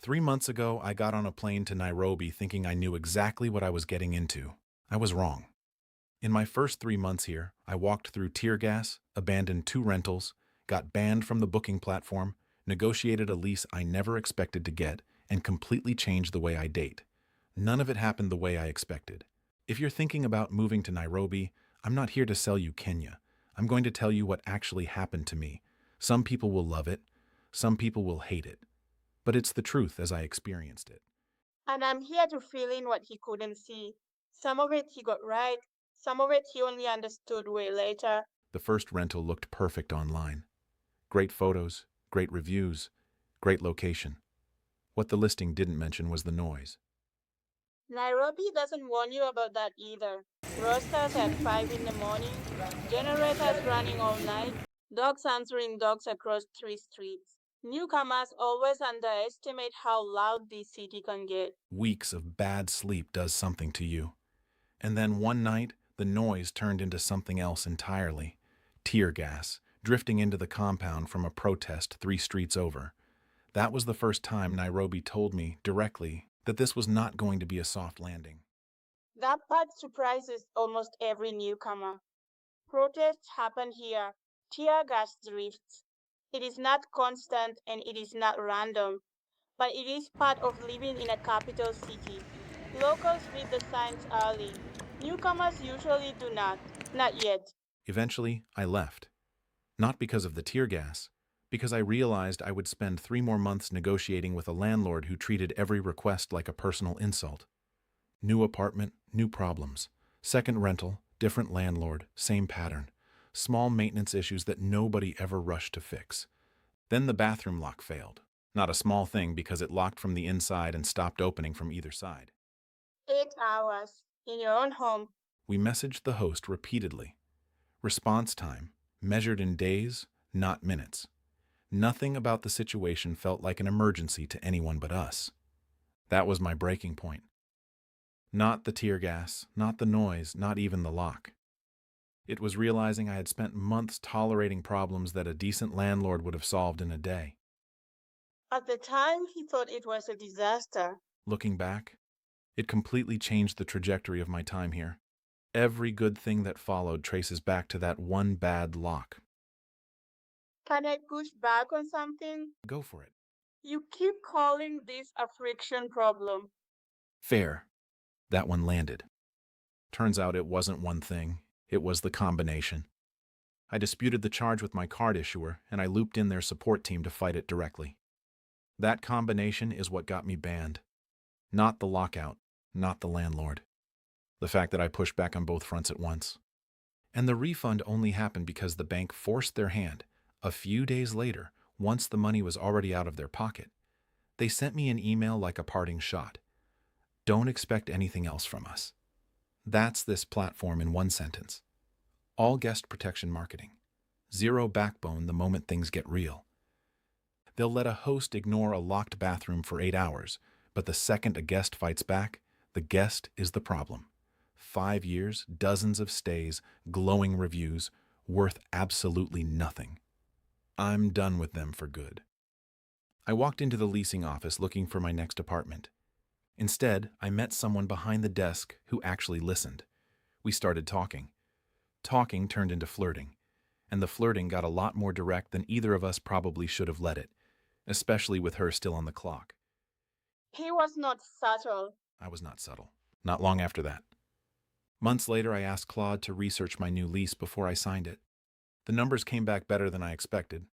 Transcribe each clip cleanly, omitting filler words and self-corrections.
3 months ago, I got on a plane to Nairobi thinking I knew exactly what I was getting into. I was wrong. In my first 3 months here, I walked through tear gas, abandoned 2 rentals, got banned from the booking platform, negotiated a lease I never expected to get, and completely changed the way I date. None of it happened the way I expected. If you're thinking about moving to Nairobi, I'm not here to sell you Kenya. I'm going to tell you what actually happened to me. Some people will love it, some people will hate it. But it's the truth as I experienced it. And I'm here to fill in what he couldn't see. Some of it he got right, some of it he only understood way later. The first rental looked perfect online. Great photos, great reviews, great location. What the listing didn't mention was the noise. Nairobi doesn't warn you about that either. Roasters at 5 in the morning, generators running all night, dogs answering dogs across 3 streets. Newcomers always underestimate how loud this city can get. Weeks of bad sleep does something to you. And then one night, the noise turned into something else entirely. Tear gas, drifting into the compound from a protest 3 streets over. That was the first time Nairobi told me directly that this was not going to be a soft landing. That part surprises almost every newcomer. Protests happen here, tear gas drifts. It is not constant and it is not random, but it is part of living in a capital city. Locals read the signs early. Newcomers usually do not. Not yet. Eventually, I left. Not because of the tear gas, because I realized I would spend 3 more months negotiating with a landlord who treated every request like a personal insult. New apartment, new problems. Second rental, different landlord, same pattern. Small maintenance issues that nobody ever rushed to fix. Then the bathroom lock failed. Not a small thing because it locked from the inside and stopped opening from either side. 8 hours in your own home. We messaged the host repeatedly. Response time, measured in days, not minutes. Nothing about the situation felt like an emergency to anyone but us. That was my breaking point. Not the tear gas, not the noise, not even the lock. It was realizing I had spent months tolerating problems that a decent landlord would have solved in a day. At the time, he thought it was a disaster. Looking back, it completely changed the trajectory of my time here. Every good thing that followed traces back to that one bad lock. Can I push back on something? Go for it. You keep calling this a friction problem. Fair. That one landed. Turns out it wasn't one thing, it was the combination. I disputed the charge with my card issuer, and I looped in their support team to fight it directly. That combination is what got me banned. Not the lockout, not the landlord. The fact that I pushed back on both fronts at once. And the refund only happened because the bank forced their hand. A few days later, once the money was already out of their pocket, they sent me an email like a parting shot. Don't expect anything else from us. That's this platform in one sentence. All guest protection marketing. Zero backbone the moment things get real. They'll let a host ignore a locked bathroom for 8 hours, but the second a guest fights back, the guest is the problem. 5 years, dozens of stays, glowing reviews, worth absolutely nothing. I'm done with them for good. I walked into the leasing office looking for my next apartment. Instead, I met someone behind the desk who actually listened. We started talking. Talking turned into flirting, and the flirting got a lot more direct than either of us probably should have let it, especially with her still on the clock. He was not subtle. I was not subtle. Not long after that. Months later, I asked Claude to research my new lease before I signed it. The numbers came back better than I expected.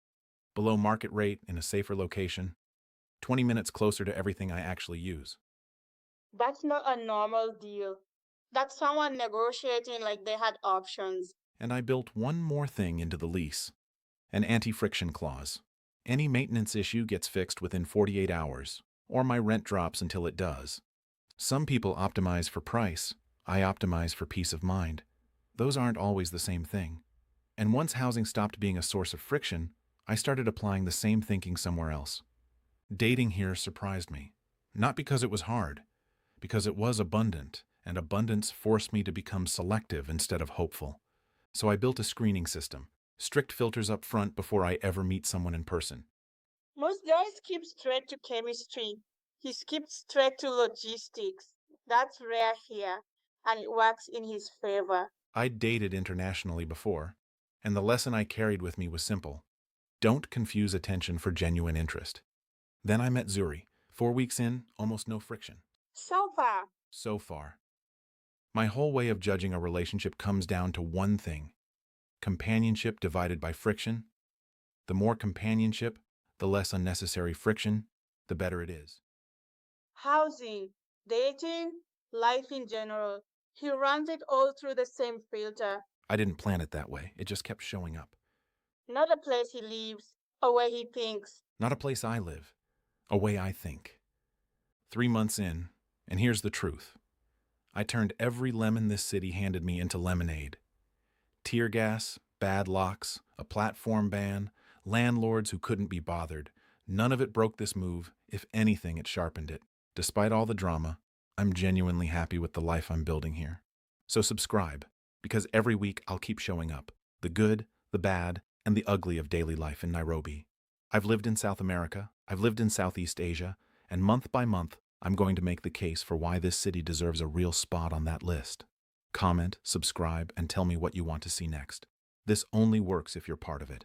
Below market rate in a safer location, 20 minutes closer to everything I actually use. That's not a normal deal. That's someone negotiating like they had options. And I built one more thing into the lease. An anti-friction clause. Any maintenance issue gets fixed within 48 hours, or my rent drops until it does. Some people optimize for price. I optimize for peace of mind. Those aren't always the same thing. And once housing stopped being a source of friction, I started applying the same thinking somewhere else. Dating here surprised me. Not because it was hard, because it was abundant, and abundance forced me to become selective instead of hopeful. So I built a screening system, strict filters up front before I ever meet someone in person. Most guys keep straight to chemistry. He skipped straight to logistics. That's rare here, and it works in his favor. I'd dated internationally before, and the lesson I carried with me was simple. Don't confuse attention for genuine interest. Then I met Zuri. 4 weeks in, almost no friction. So far, So far. My whole way of judging a relationship comes down to one thing: companionship divided by friction. The more companionship, the less unnecessary friction, the better it is. housing, dating, life in general. He runs it all through the same filter. I didn't plan it that way. It just kept showing up. Not a place he lives, or where he thinks. Not a place I live, a way I think. 3 months in, and here's the truth. I turned every lemon this city handed me into lemonade. Tear gas, bad locks, a platform ban, landlords who couldn't be bothered. None of it broke this move. If anything, it sharpened it. Despite all the drama, I'm genuinely happy with the life I'm building here. So subscribe, because every week I'll keep showing up. The good, the bad, and the ugly of daily life in Nairobi. I've lived in South America, I've lived in Southeast Asia, and month by month, I'm going to make the case for why this city deserves a real spot on that list. Comment, subscribe, and tell me what you want to see next. This only works if you're part of it.